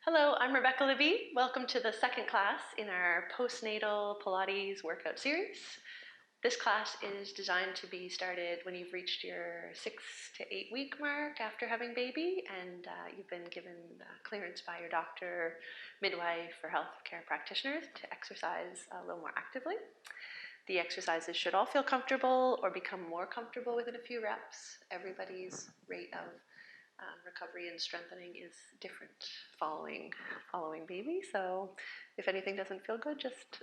Hello, I'm Rebecca Levy. Welcome to the second class in our postnatal Pilates workout series. This class is designed to be started when you've reached your 6 to 8 week mark after having baby and you've been given clearance by your doctor, midwife, or healthcare practitioners to exercise a little more actively. The exercises should all feel comfortable or become more comfortable within a few reps. Everybody's rate of recovery and strengthening is different following baby. So if anything doesn't feel good, just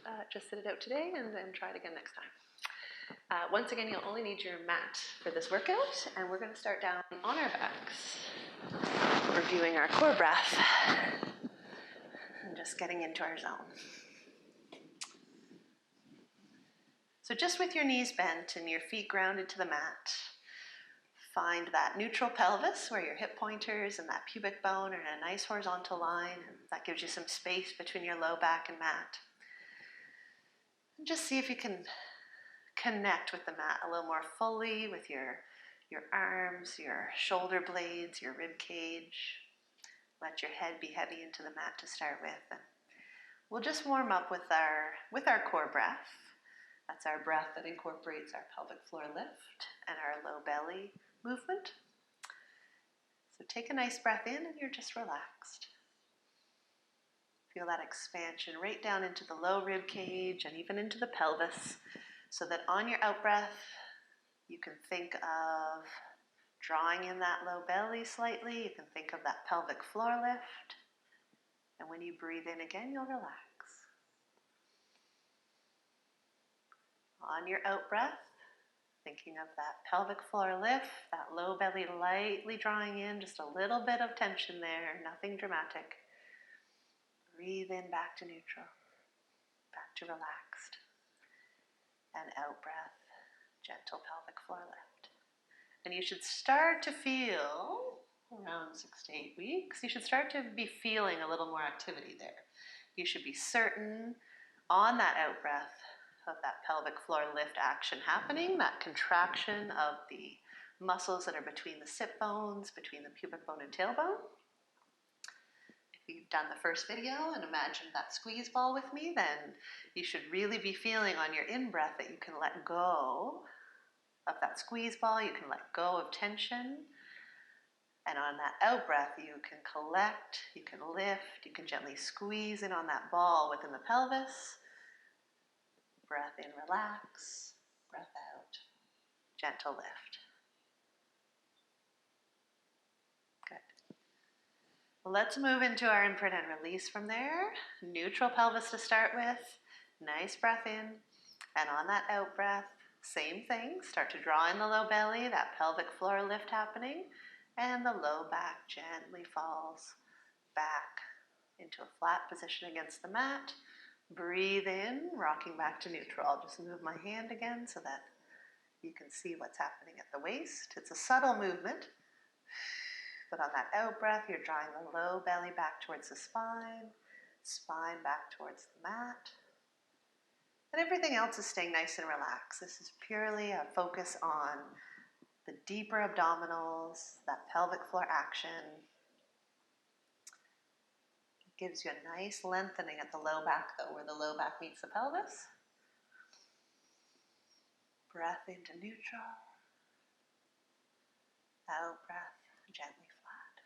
sit it out today and then try it again next time. Once again, you'll only need your mat for this workout, and we're going to start down on our backs, reviewing our core breath and just getting into our zone. So just with your knees bent and your feet grounded to the mat, find that neutral pelvis where your hip pointers and that pubic bone are in a nice horizontal line, and that gives you some space between your low back and mat. And just see if you can connect with the mat a little more fully with your arms, your shoulder blades, your rib cage. Let your head be heavy into the mat to start with. And we'll just warm up with our core breath. That's our breath that incorporates our pelvic floor lift and our low belly movement. So take a nice breath in and you're just relaxed. Feel that expansion right down into the low rib cage and even into the pelvis, so that on your out breath, you can think of drawing in that low belly slightly. You can think of that pelvic floor lift. And when you breathe in again, you'll relax. On your out breath, thinking of that pelvic floor lift, that low belly lightly drawing in, just a little bit of tension there, nothing dramatic. Breathe in back to neutral, back to relaxed. And out breath, gentle pelvic floor lift. And you should start to feel, around 6 to 8 weeks, you should start to be feeling a little more activity there. You should be certain on that out breath of that pelvic floor lift action happening, that contraction of the muscles that are between the sit bones, between the pubic bone and tailbone. If you've done the first video and imagined that squeeze ball with me, then you should really be feeling on your in-breath that you can let go of that squeeze ball, you can let go of tension. And on that out-breath, you can collect, you can lift, you can gently squeeze in on that ball within the pelvis. Breath in, relax. Breath out, gentle lift. Good. Let's move into our imprint and release from there. Neutral pelvis to start with. Nice breath in. And on that out breath, same thing. Start to draw in the low belly, that pelvic floor lift happening. And the low back gently falls back into a flat position against the mat. Breathe in, rocking back to neutral. I'll just move my hand again so that you can see what's happening at the waist. It's a subtle movement, but on that out breath, you're drawing the low belly back towards the spine back towards the mat. And everything else is staying nice and relaxed. This is purely a focus on the deeper abdominals, that pelvic floor action. Gives you a nice lengthening at the low back though, where the low back meets the pelvis. Breath into neutral. Out breath, gently flat.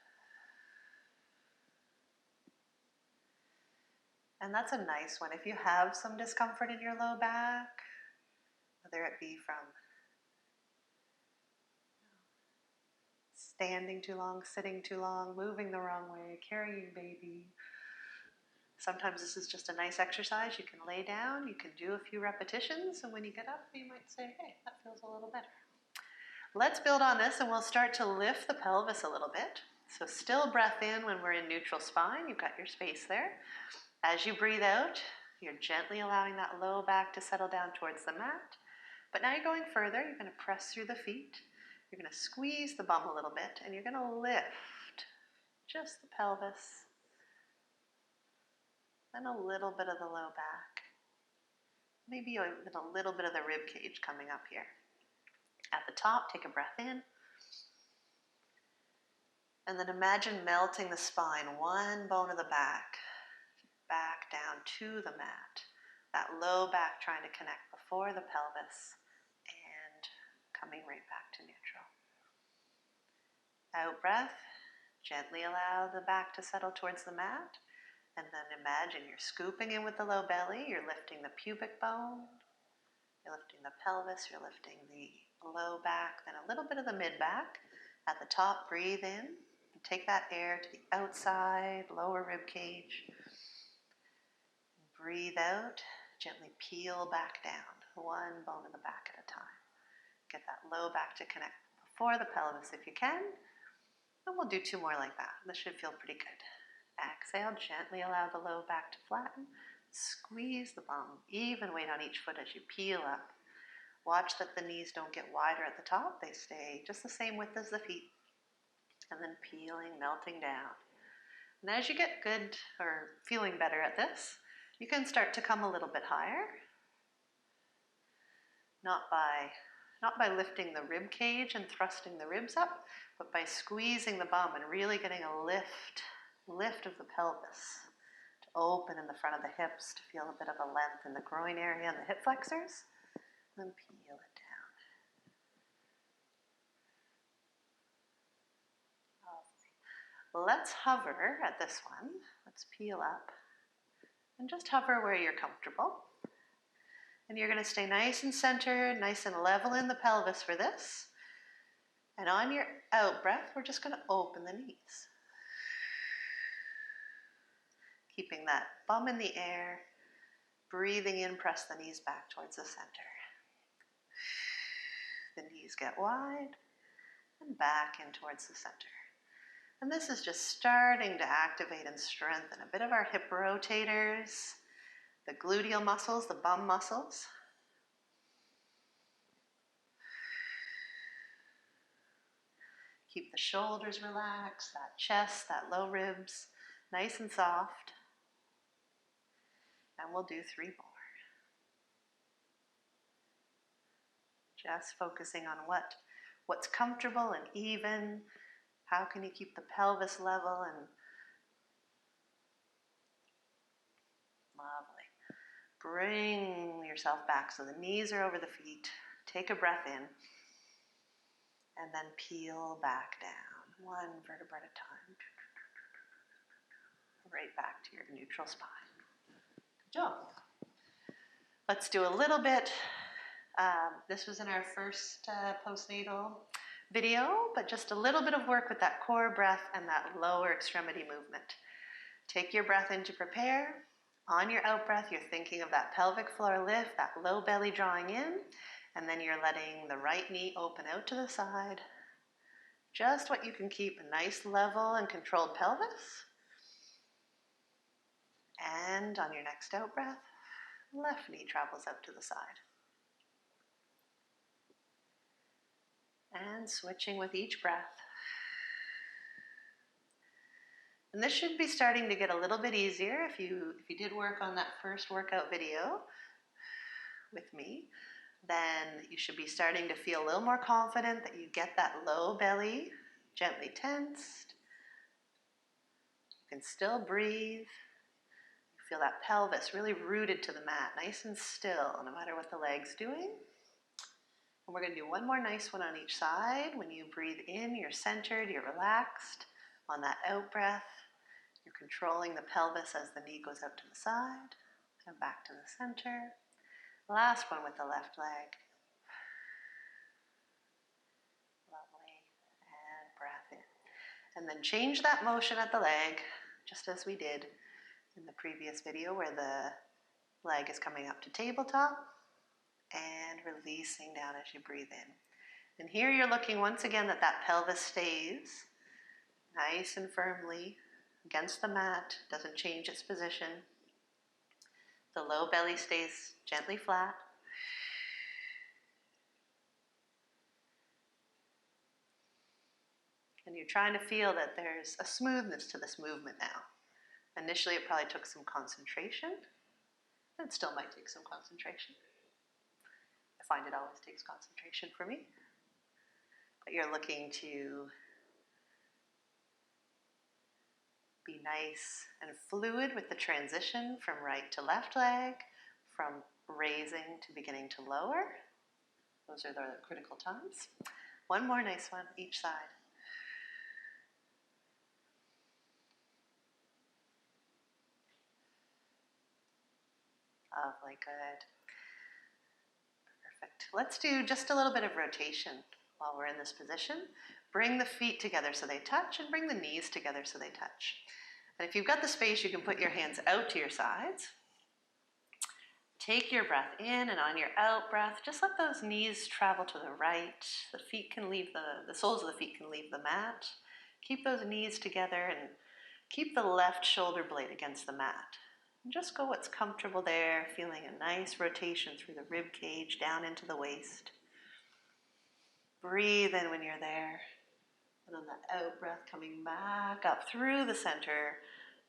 And that's a nice one. If you have some discomfort in your low back, whether it be from standing too long, sitting too long, moving the wrong way, carrying your baby, sometimes this is just a nice exercise. You can lay down, you can do a few repetitions, and when you get up, you might say, hey, that feels a little better. Let's build on this, and we'll start to lift the pelvis a little bit. So still breath in when we're in neutral spine. You've got your space there. As you breathe out, you're gently allowing that low back to settle down towards the mat. But now you're going further. You're going to press through the feet. You're going to squeeze the bum a little bit, and you're going to lift just the pelvis and a little bit of the low back. Maybe even a little bit of the rib cage coming up here. At the top, take a breath in. And then imagine melting the spine, one bone of the back down to the mat. That low back trying to connect before the pelvis and coming right back to neutral. Out breath, gently allow the back to settle towards the mat. And then imagine you're scooping in with the low belly, you're lifting the pubic bone, you're lifting the pelvis, you're lifting the low back, then a little bit of the mid back. At the top, breathe in, and take that air to the outside, lower rib cage. Breathe out, gently peel back down, one bone in the back at a time. Get that low back to connect before the pelvis if you can. And we'll do 2 more like that. This should feel pretty good. Exhale, gently allow the low back to flatten. Squeeze the bum, even weight on each foot as you peel up. Watch that the knees don't get wider at the top. They stay just the same width as the feet. And then peeling, melting down. And as you get good or feeling better at this, you can start to come a little bit higher. Not by lifting the rib cage and thrusting the ribs up, but by squeezing the bum and really getting a lift of the pelvis to open in the front of the hips, to feel a bit of a length in the groin area and the hip flexors. Then peel it down. Lovely. Let's hover at this one. Let's peel up and just hover where you're comfortable. And you're going to stay nice and centered, nice and level in the pelvis for this. And on your out breath, we're just going to open the knees. Keeping that bum in the air, breathing in, press the knees back towards the center. The knees get wide and back in towards the center. And this is just starting to activate and strengthen a bit of our hip rotators, the gluteal muscles, the bum muscles. Keep the shoulders relaxed, that chest, that low ribs, nice and soft. And we'll do 3 more. Just focusing on what's comfortable and even. How can you keep the pelvis level and lovely. Bring yourself back so the knees are over the feet. Take a breath in. And then peel back down, 1 vertebra at a time. Right back to your neutral spine. Good job. Let's do a little bit. This was in our first postnatal video, but just a little bit of work with that core breath and that lower extremity movement. Take your breath in to prepare. On your out breath, you're thinking of that pelvic floor lift, that low belly drawing in, and then you're letting the right knee open out to the side. Just what you can keep, a nice level and controlled pelvis. And on your next out breath, left knee travels out to the side. And switching with each breath. And this should be starting to get a little bit easier if you did work on that first workout video with me. Then you should be starting to feel a little more confident that you get that low belly gently tensed. You can still breathe. You feel that pelvis really rooted to the mat, nice and still, no matter what the leg's doing. And we're going to do 1 more nice one on each side. When you breathe in, you're centered, you're relaxed. On that out breath, you're controlling the pelvis as the knee goes out to the side and back to the center. Last one with the left leg. Lovely. And breath in. And then change that motion at the leg, just as we did in the previous video where the leg is coming up to tabletop and releasing down as you breathe in. And here you're looking once again that that pelvis stays nice and firmly against the mat, doesn't change its position. The low belly stays gently flat. And you're trying to feel that there's a smoothness to this movement now. Initially, it probably took some concentration. It still might take some concentration. I find it always takes concentration for me. But you're looking to nice and fluid with the transition from right to left leg, from raising to beginning to lower. Those are the critical times. One more nice one, each side. Lovely, good. Perfect. Let's do just a little bit of rotation while we're in this position. Bring the feet together so they touch, and bring the knees together so they touch. And if you've got the space, you can put your hands out to your sides. Take your breath in, and on your out breath, just let those knees travel to the right. The feet can leave the soles of the feet can leave the mat. Keep those knees together and keep the left shoulder blade against the mat. And just go what's comfortable there, feeling a nice rotation through the rib cage down into the waist. Breathe in when you're there. And on that out breath, coming back up through the center,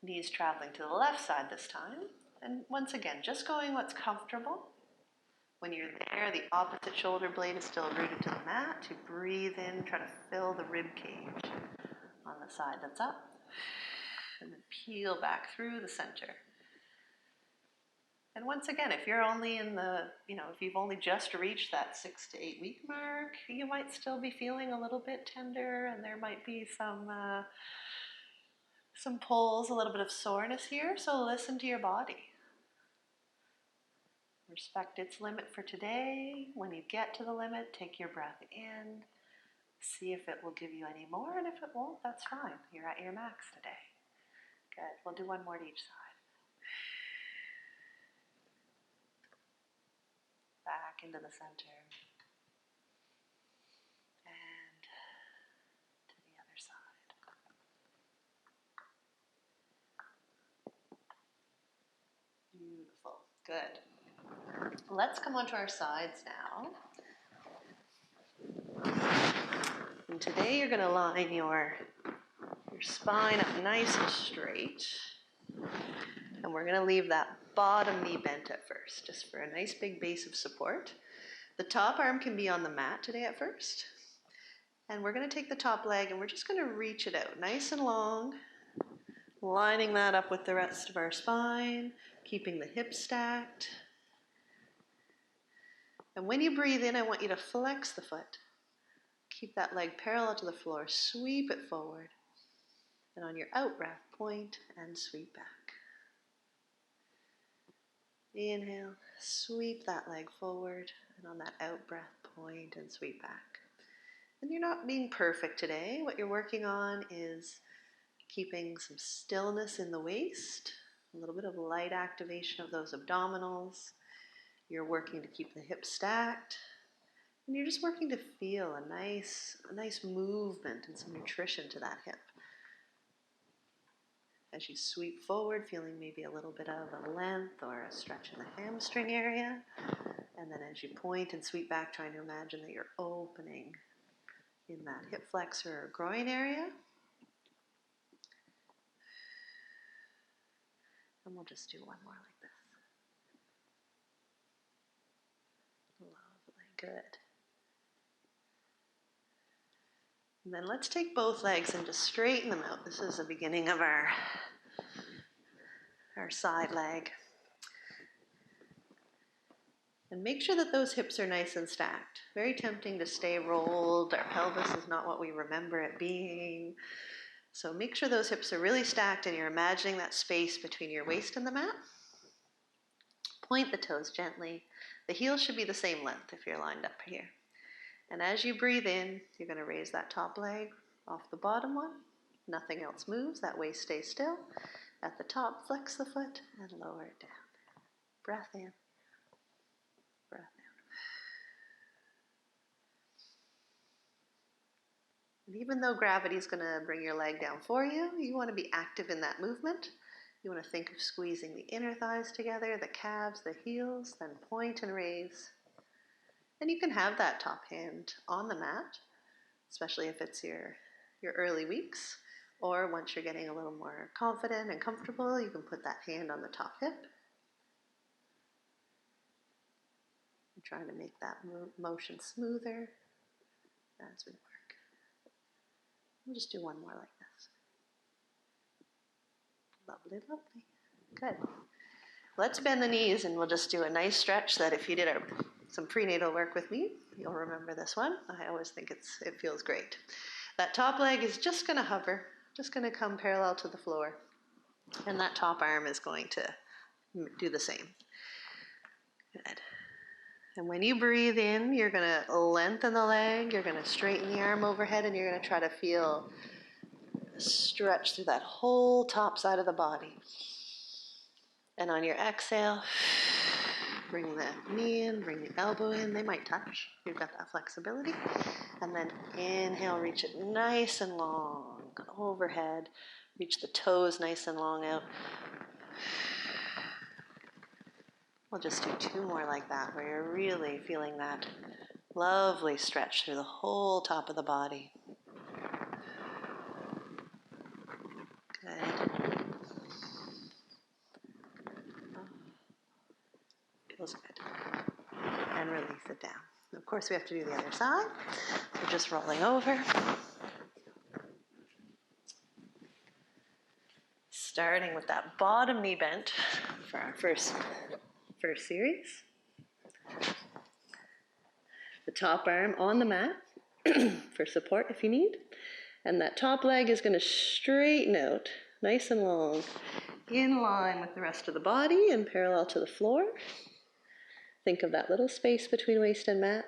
knees traveling to the left side this time. And once again, just going what's comfortable. When you're there, the opposite shoulder blade is still rooted to the mat. You breathe in, try to fill the rib cage on the side that's up. And then peel back through the center. And once again, if you're only in if you've only just reached that 6 to 8 week mark, you might still be feeling a little bit tender, and there might be some pulls, a little bit of soreness here. So listen to your body. Respect its limit for today. When you get to the limit, take your breath in. See if it will give you any more, and if it won't, that's fine. You're at your max today. Good. We'll do one more to each side. Back into the center. And to the other side. Beautiful. Good. Let's come onto our sides now. And today you're going to line your spine up nice and straight. And we're going to leave that bottom knee bent at first, just for a nice big base of support. The top arm can be on the mat today at first. And we're going to take the top leg and we're just going to reach it out nice and long, lining that up with the rest of our spine, keeping the hips stacked. And when you breathe in, I want you to flex the foot. Keep that leg parallel to the floor, sweep it forward. And on your out breath, point and sweep back. Inhale, sweep that leg forward, and on that out breath, point and sweep back. And you're not being perfect today. What you're working on is keeping some stillness in the waist, a little bit of light activation of those abdominals. You're working to keep the hips stacked, and you're just working to feel a nice movement and some nutrition to that hip. As you sweep forward, feeling maybe a little bit of a length or a stretch in the hamstring area. And then as you point and sweep back, trying to imagine that you're opening in that hip flexor or groin area. And we'll just do one more like this. Lovely, good. And then let's take both legs and just straighten them out. This is the beginning of our side leg. And make sure that those hips are nice and stacked. Very tempting to stay rolled. Our pelvis is not what we remember it being. So make sure those hips are really stacked and you're imagining that space between your waist and the mat. Point the toes gently. The heels should be the same length if you're lined up here. And as you breathe in, you're going to raise that top leg off the bottom one. Nothing else moves. That waist stays still. At the top, flex the foot and lower it down. Breath in. Breath out. And even though gravity is going to bring your leg down for you, you want to be active in that movement. You want to think of squeezing the inner thighs together, the calves, the heels, then point and raise. And you can have that top hand on the mat, especially if it's your early weeks, or once you're getting a little more confident and comfortable, you can put that hand on the top hip. And trying to make that motion smoother as we work. We'll just do one more like this. Lovely, lovely. Good. Let's bend the knees and we'll just do a nice stretch that if you did some prenatal work with me, you'll remember this one. I always think it feels great. That top leg is just going to hover, just going to come parallel to the floor. And that top arm is going to do the same. Good. And when you breathe in, you're going to lengthen the leg, you're going to straighten the arm overhead, and you're going to try to feel a stretch through that whole top side of the body. And on your exhale, bring the knee in, bring the elbow in. They might touch. You've got that flexibility. And then inhale, reach it nice and long overhead. Reach the toes nice and long out. We'll just do 2 more like that, where you're really feeling that lovely stretch through the whole top of the body. Good. Feels good. And release it down. Of course, we have to do the other side. We're just rolling over. Starting with that bottom knee bent for our first series. The top arm on the mat for support if you need. And that top leg is going to straighten out nice and long, in line with the rest of the body and parallel to the floor. Think of that little space between waist and mat.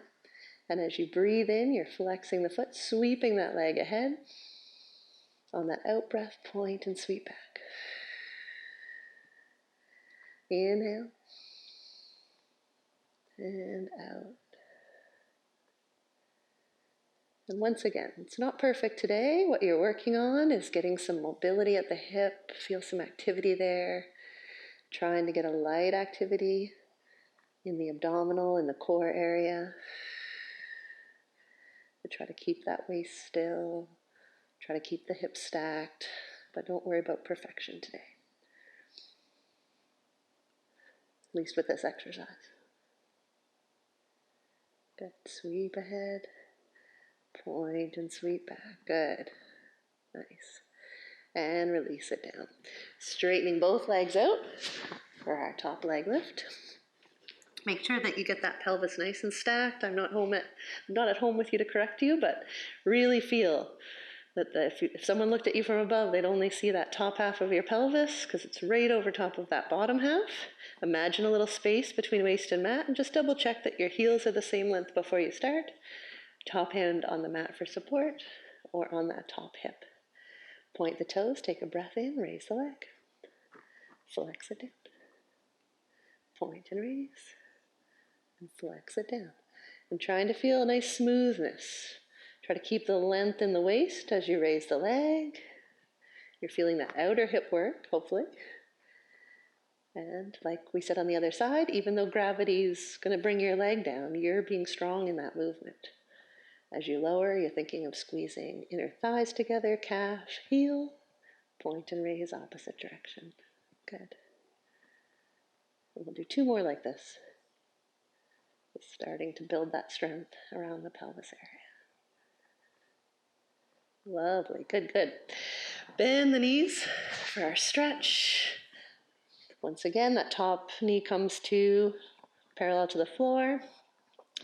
And as you breathe in, you're flexing the foot, sweeping that leg ahead. On that out breath, point and sweep back. Inhale. And out. And once again, it's not perfect today. What you're working on is getting some mobility at the hip, feel some activity there, trying to get a light activity in the abdominal, in the core area. But try to keep that waist still, try to keep the hips stacked, but don't worry about perfection today. At least with this exercise. Good, sweep ahead. Point and sweep back. Good. Nice. And release it down. Straightening both legs out for our top leg lift. Make sure that you get that pelvis nice and stacked. I'm not at home with you to correct you, but really feel that if someone looked at you from above, they'd only see that top half of your pelvis because it's right over top of that bottom half. Imagine a little space between waist and mat and just double check that your heels are the same length before you start. Top hand on the mat for support or on that top hip. Point the toes, take a breath in, raise the leg. Flex it down. Point and raise. And flex it down. I'm trying to feel a nice smoothness. Try to keep the length in the waist as you raise the leg. You're feeling that outer hip work, hopefully. And like we said on the other side, even though gravity's going to bring your leg down, you're being strong in that movement. As you lower, you're thinking of squeezing inner thighs together, calf, heel, point and raise opposite direction. Good. And we'll do 2 more like this. Just starting to build that strength around the pelvis area. Lovely, good, good. Bend the knees for our stretch. Once again, that top knee comes to parallel to the floor.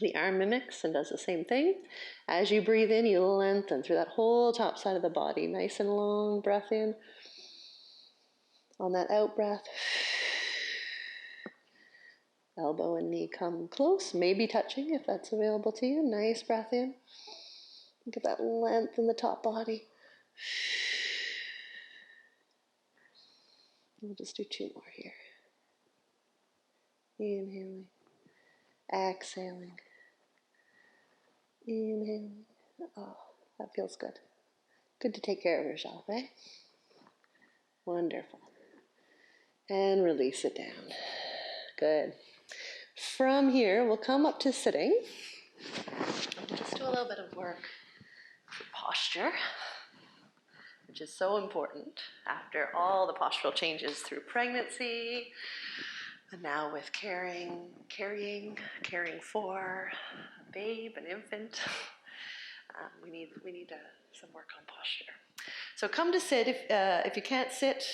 The arm mimics and does the same thing. As you breathe in, you lengthen through that whole top side of the body. Nice and long breath in. On that out breath, elbow and knee come close, maybe touching if that's available to you. Nice breath in. Get that length in the top body. We'll just do 2 more here. Inhaling. Exhaling. Inhaling. Oh, that feels good. Good to take care of yourself, eh? Wonderful. And release it down. Good. From here, we'll come up to sitting. Just do a little bit of work for posture, which is so important after all the postural changes through pregnancy, and now with caring for a babe, an infant. We need some work on posture. So come to sit if you can't sit,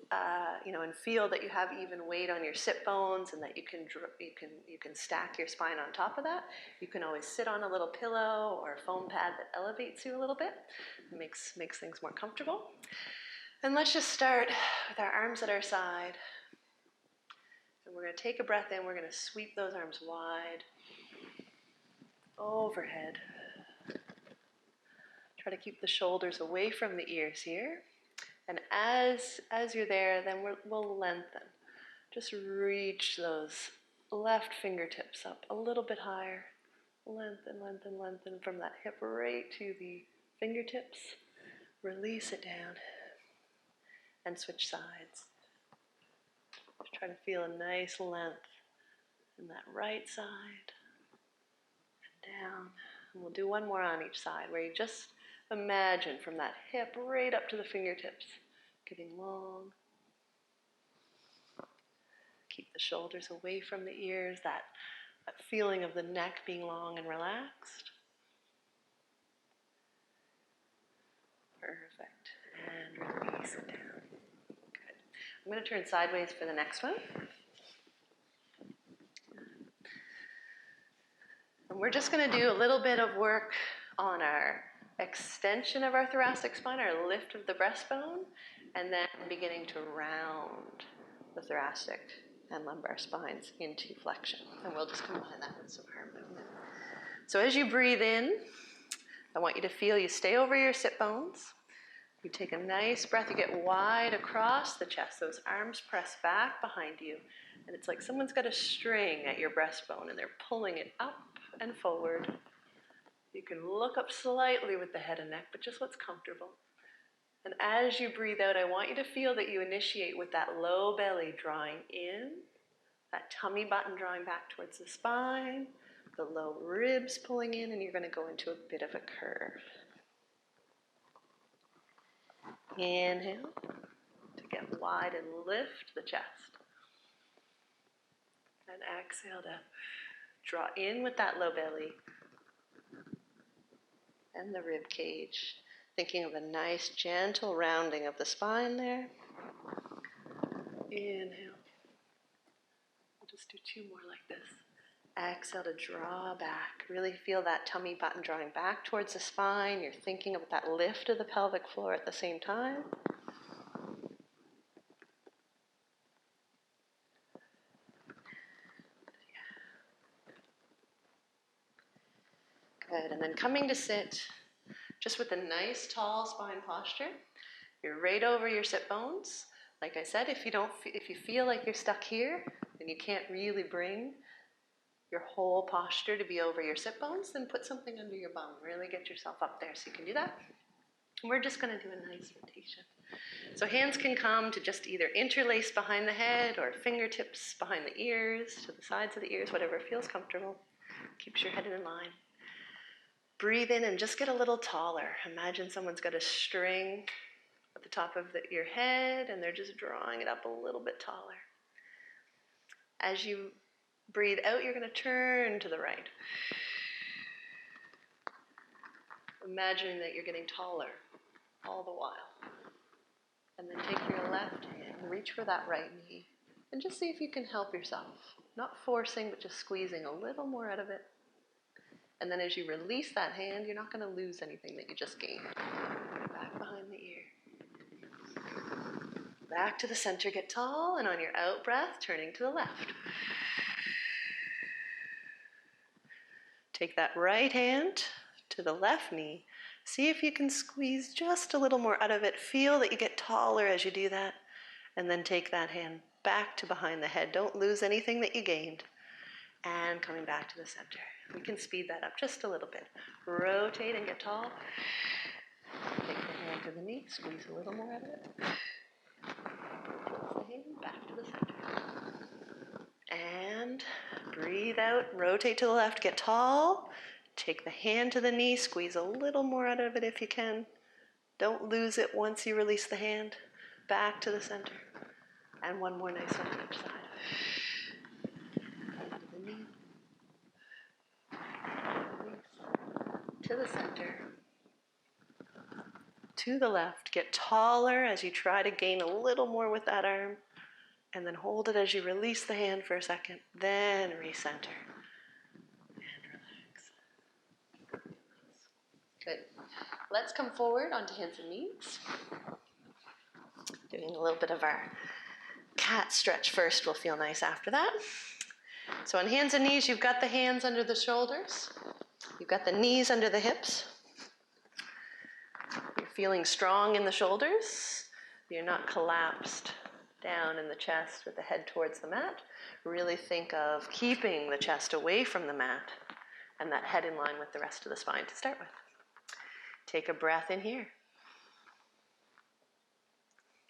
and feel that you have even weight on your sit bones and that you can stack your spine on top of that. You can always sit on a little pillow or a foam pad that elevates you a little bit. It makes things more comfortable. And let's just start with our arms at our side. And we're going to take a breath in. We're going to sweep those arms wide overhead. Try to keep the shoulders away from the ears here. And as you're there, then we'll lengthen. Just reach those left fingertips up a little bit higher. Lengthen, lengthen, lengthen from that hip right to the fingertips. Release it down. And switch sides. Just try to feel a nice length in that right side. And down. And we'll do one more on each side where you just imagine from that hip right up to the fingertips, getting long. Keep the shoulders away from the ears, that feeling of the neck being long and relaxed. Perfect. And release it down. Good. I'm going to turn sideways for the next one. And we're just going to do a little bit of work on our extension of our thoracic spine, our lift of the breastbone, and then beginning to round the thoracic and lumbar spines into flexion. And we'll just combine that with some arm movement. So as you breathe in, I want you to feel you stay over your sit bones. You take a nice breath, you get wide across the chest. Those arms press back behind you. And it's like someone's got a string at your breastbone and they're pulling it up and forward. You can look up slightly with the head and neck, but just what's comfortable. And as you breathe out, I want you to feel that you initiate with that low belly drawing in, that tummy button drawing back towards the spine, the low ribs pulling in, and you're going to go into a bit of a curve. Inhale to get wide and lift the chest. And exhale to draw in with that low belly and the rib cage. Thinking of a nice gentle rounding of the spine there. Inhale. We'll just do two more like this. Exhale to draw back. Really feel that tummy button drawing back towards the spine. You're thinking of that lift of the pelvic floor at the same time. Good, and then coming to sit, just with a nice tall spine posture. You're right over your sit bones. Like I said, if you feel like you're stuck here and you can't really bring your whole posture to be over your sit bones, then put something under your bum. Really get yourself up there so you can do that. And we're just going to do a nice rotation. So hands can come to just either interlace behind the head or fingertips behind the ears, to the sides of the ears, whatever feels comfortable. Keeps your head in line. Breathe in and just get a little taller. Imagine someone's got a string at the top of your head and they're just drawing it up a little bit taller. As you breathe out, you're going to turn to the right. Imagining that you're getting taller all the while. And then take your left hand, reach for that right knee, and just see if you can help yourself. Not forcing, but just squeezing a little more out of it. And then as you release that hand, you're not going to lose anything that you just gained. Back behind the ear. Back to the center, get tall, and on your out breath, turning to the left. Take that right hand to the left knee. See if you can squeeze just a little more out of it. Feel that you get taller as you do that. And then take that hand back to behind the head. Don't lose anything that you gained. And coming back to the center. We can speed that up just a little bit. Rotate and get tall. Take the hand to the knee, squeeze a little more out of it. Place the hand back to the center. And breathe out, rotate to the left, get tall. Take the hand to the knee, squeeze a little more out of it if you can. Don't lose it once you release the hand. Back to the center. And one more nice one on each side. To the center, to the left. Get taller as you try to gain a little more with that arm. And then hold it as you release the hand for a second. Then recenter. And relax. Good. Let's come forward onto hands and knees. Doing a little bit of our cat stretch first will feel nice after that. So on hands and knees, you've got the hands under the shoulders. You've got the knees under the hips. You're feeling strong in the shoulders. You're not collapsed down in the chest with the head towards the mat. Really think of keeping the chest away from the mat and that head in line with the rest of the spine to start with. Take a breath in here.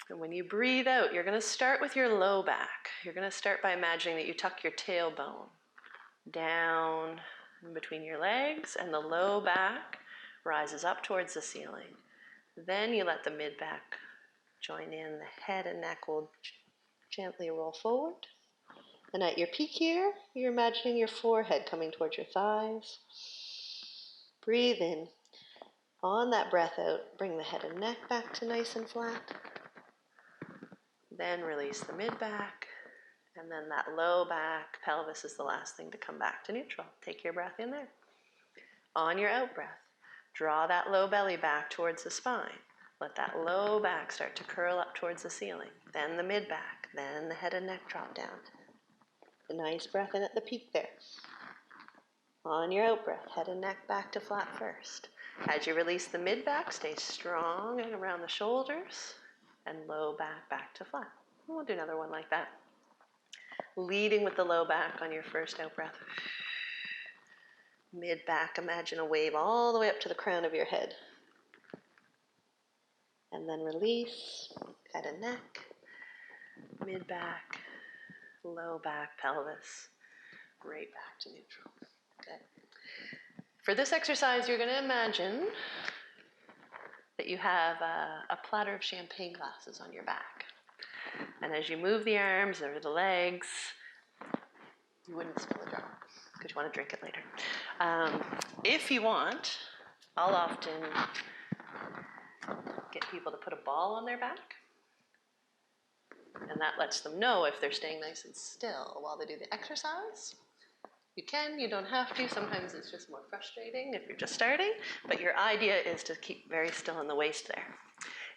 And when you breathe out, you're going to start with your low back. You're going to start by imagining that you tuck your tailbone down in between your legs, and the low back rises up towards the ceiling. Then you let the mid-back join in. The head and neck will gently roll forward. And at your peak here, you're imagining your forehead coming towards your thighs. Breathe in. On that breath out, bring the head and neck back to nice and flat. Then release the mid-back. And then that low back pelvis is the last thing to come back to neutral. Take your breath in there. On your out breath, draw that low belly back towards the spine. Let that low back start to curl up towards the ceiling. Then the mid-back. Then the head and neck drop down. A nice breath in at the peak there. On your out breath, head and neck back to flat first. As you release the mid-back, stay strong and around the shoulders, and low back back to flat. We'll do another one like that. Leading with the low back on your first out breath. Mid-back, imagine a wave all the way up to the crown of your head. And then release, head and neck, mid-back, low back, pelvis, right back to neutral. Good. For this exercise, you're going to imagine that you have a platter of champagne glasses on your back. And as you move the arms or the legs, you wouldn't spill a drop because you want to drink it later. If you want, I'll often get people to put a ball on their back. And that lets them know if they're staying nice and still while they do the exercise. You can, you don't have to. Sometimes it's just more frustrating if you're just starting. But your idea is to keep very still in the waist there.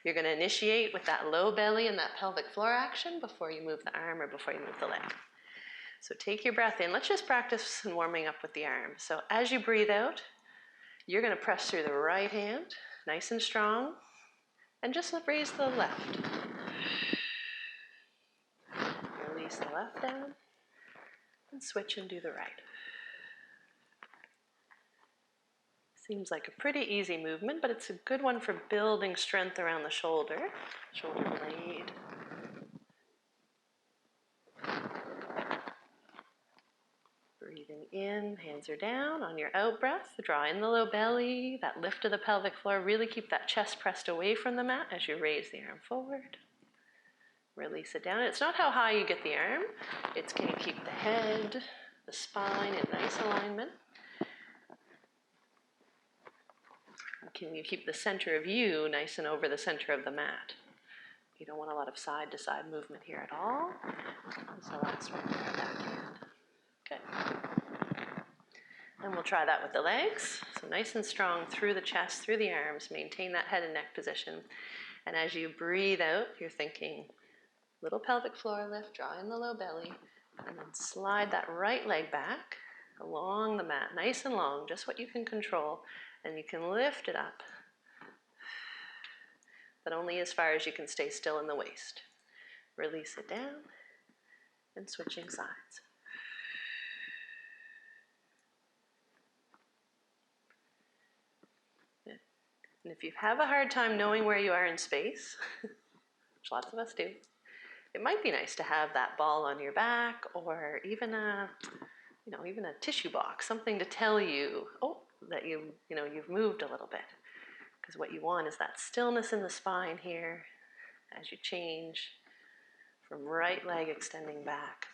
You're going to initiate with that low belly and that pelvic floor action before you move the arm or before you move the leg. So take your breath in. Let's just practice and warming up with the arms. So as you breathe out, you're going to press through the right hand, nice and strong, and just raise the left. Release the left down, and switch and do the right. Seems like a pretty easy movement, but it's a good one for building strength around the shoulder blade. Breathing in, hands are down. On your out breath, draw in the low belly, that lift of the pelvic floor. Really keep that chest pressed away from the mat as you raise the arm forward. Release it down. It's not how high you get the arm. It's can you keep the head, the spine in nice alignment. Can you keep the center of you nice and over the center of the mat? You don't want a lot of side-to-side movement here at all. So that's right there, backhand. Okay. And we'll try that with the legs. So nice and strong through the chest, through the arms. Maintain that head and neck position. And as you breathe out, you're thinking little pelvic floor lift, draw in the low belly, and then slide that right leg back along the mat, nice and long, just what you can control. And you can lift it up, but only as far as you can stay still in the waist. Release it down, and switching sides. And if you have a hard time knowing where you are in space, which lots of us do, it might be nice to have that ball on your back, or even a tissue box, something to tell you, that you've moved a little bit. Because what you want is that stillness in the spine here as you change from right leg extending back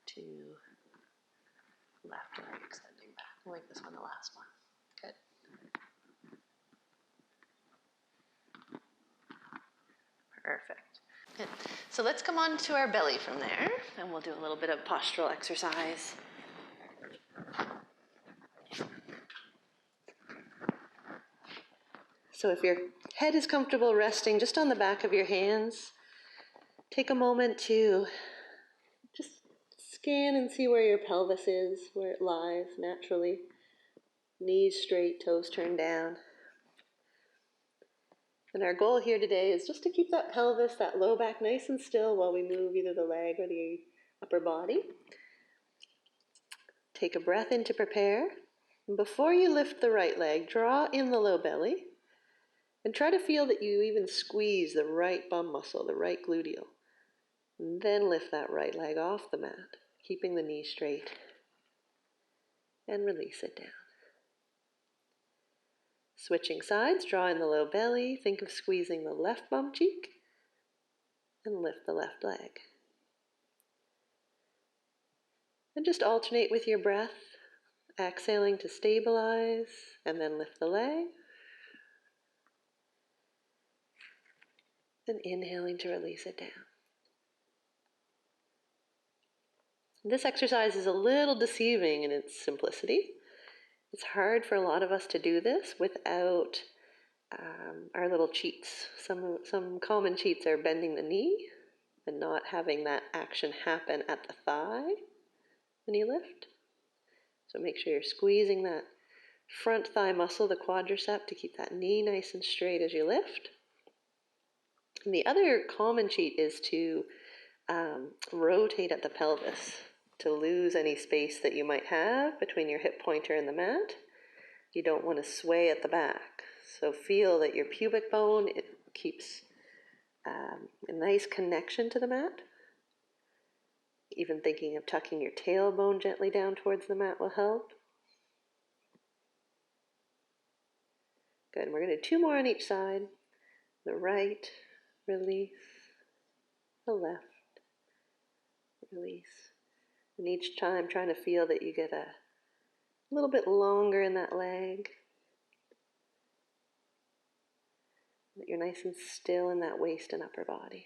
to left leg extending back. We'll make this one the last one. Good. Perfect. Good. So let's come on to our belly from there, and we'll do a little bit of postural exercise. So if your head is comfortable resting just on the back of your hands, take a moment to just scan and see where your pelvis is, where it lies naturally. Knees straight, toes turned down. And our goal here today is just to keep that pelvis, that low back nice and still while we move either the leg or the upper body. Take a breath in to prepare. And before you lift the right leg, draw in the low belly and try to feel that you even squeeze the right bum muscle, the right gluteal. And then lift that right leg off the mat, keeping the knee straight, and release it down. Switching sides, draw in the low belly, think of squeezing the left bum cheek, and lift the left leg. And just alternate with your breath, exhaling to stabilize, and then lift the leg, and inhaling to release it down. This exercise is a little deceiving in its simplicity. It's hard for a lot of us to do this without our little cheats. Some common cheats are bending the knee and not having that action happen at the thigh when you lift. So make sure you're squeezing that front thigh muscle, the quadricep, to keep that knee nice and straight as you lift. And the other common cheat is to rotate at the pelvis to lose any space that you might have between your hip pointer and the mat. You don't want to sway at the back. So feel that your pubic bone, it keeps a nice connection to the mat. Even thinking of tucking your tailbone gently down towards the mat will help. Good. We're going to do 2 more on each side. The right, release. The left, release. And each time trying to feel that you get a little bit longer in that leg. That you're nice and still in that waist and upper body.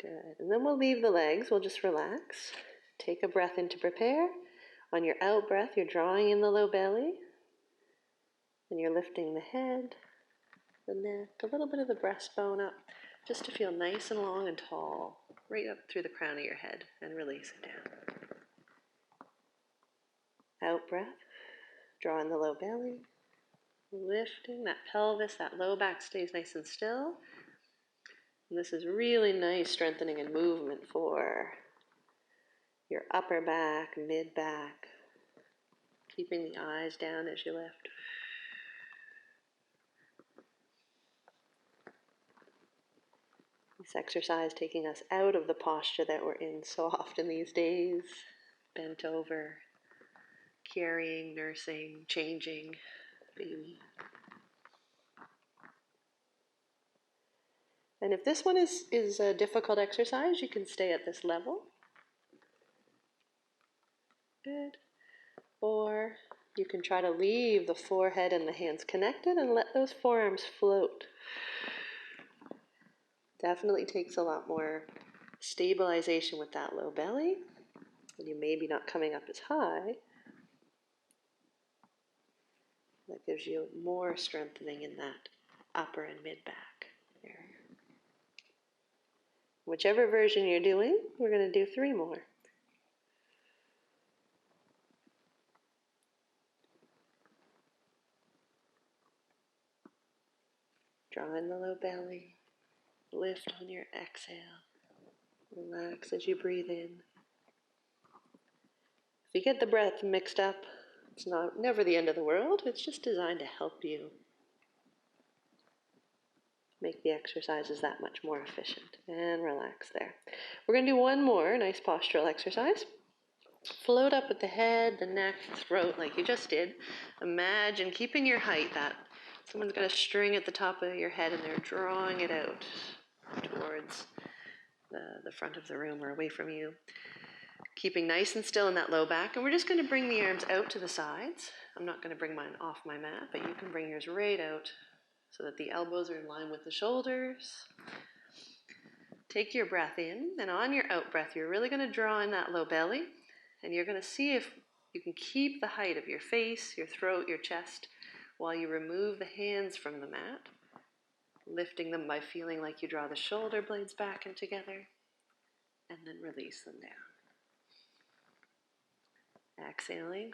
Good. And then we'll leave the legs. We'll just relax. Take a breath in to prepare. On your out breath, you're drawing in the low belly. And you're lifting the head, the neck, a little bit of the breastbone up, just to feel nice and long and tall, right up through the crown of your head, and release it down. Out breath, draw in the low belly, lifting that pelvis, that low back stays nice and still. And this is really nice strengthening and movement for your upper back, mid back, keeping the eyes down as you lift. This exercise taking us out of the posture that we're in so often these days, bent over, carrying, nursing, changing, baby. And if this one is a difficult exercise, you can stay at this level. Good. Or you can try to leave the forehead and the hands connected and let those forearms float. Definitely takes a lot more stabilization with that low belly. And you may be not coming up as high. That gives you more strengthening in that upper and mid back area. Whichever version you're doing, we're going to do 3 more. Draw in the low belly. Lift on your exhale. Relax as you breathe in. If you get the breath mixed up, it's never the end of the world. It's just designed to help you make the exercises that much more efficient. And relax there. We're going to do 1 more nice postural exercise. Float up with the head, the neck, the throat like you just did. Imagine keeping your height, that someone's got a string at the top of your head and they're drawing it out towards the front of the room or away from you. Keeping nice and still in that low back. And we're just going to bring the arms out to the sides. I'm not going to bring mine off my mat, but you can bring yours right out so that the elbows are in line with the shoulders. Take your breath in, and on your out breath, you're really going to draw in that low belly, and you're going to see if you can keep the height of your face, your throat, your chest, while you remove the hands from the mat, lifting them by feeling like you draw the shoulder blades back and together, and then release them down. Exhaling.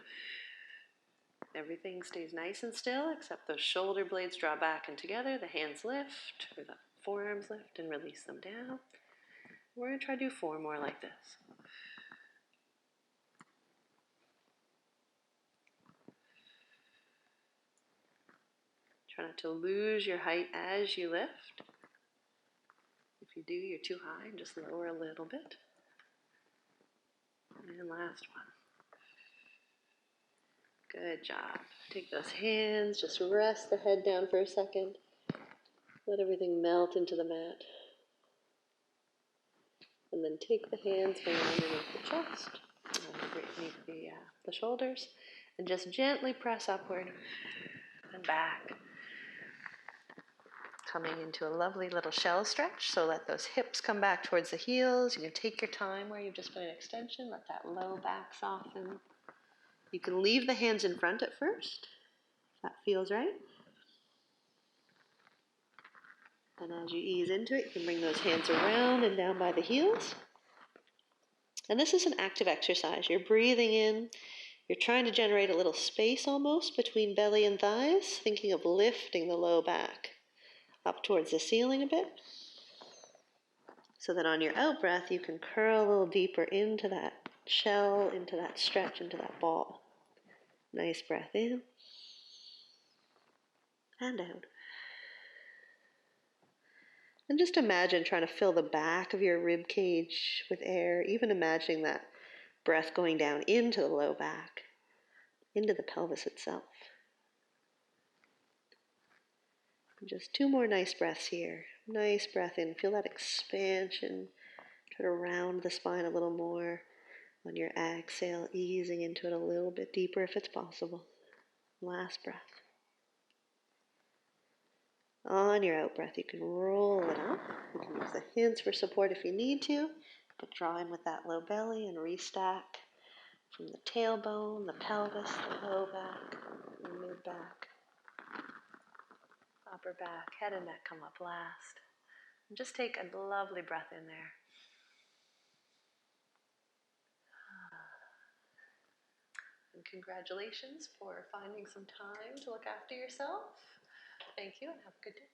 Everything stays nice and still, except those shoulder blades draw back and together, the hands lift, or the forearms lift, and release them down. We're going to try to do 4 more like this. Try not to lose your height as you lift. If you do, you're too high, just lower a little bit. And last one. Good job. Take those hands, just rest the head down for a second. Let everything melt into the mat. And then take the hands, bring them underneath the chest, underneath the shoulders, and just gently press upward and back. Coming into a lovely little shell stretch, so let those hips come back towards the heels. You can take your time where you've just been an extension, let that low back soften. You can leave the hands in front at first, if that feels right. And as you ease into it, you can bring those hands around and down by the heels. And this is an active exercise. You're breathing in. You're trying to generate a little space almost between belly and thighs, thinking of lifting the low back up towards the ceiling a bit. So that on your out breath, you can curl a little deeper into that shell, into that stretch, into that ball. Nice breath in and out. And just imagine trying to fill the back of your rib cage with air, even imagining that breath going down into the low back, into the pelvis itself. And just 2 more nice breaths here. Nice breath in. Feel that expansion. Try to round the spine a little more. On your exhale, easing into it a little bit deeper if it's possible. Last breath. On your out breath, you can roll it up. You can use the hands for support if you need to, but draw in with that low belly and restack from the tailbone, the pelvis, the low back, the mid back, upper back, head and neck come up last. And just take a lovely breath in there. And congratulations for finding some time to look after yourself. Thank you and have a good day.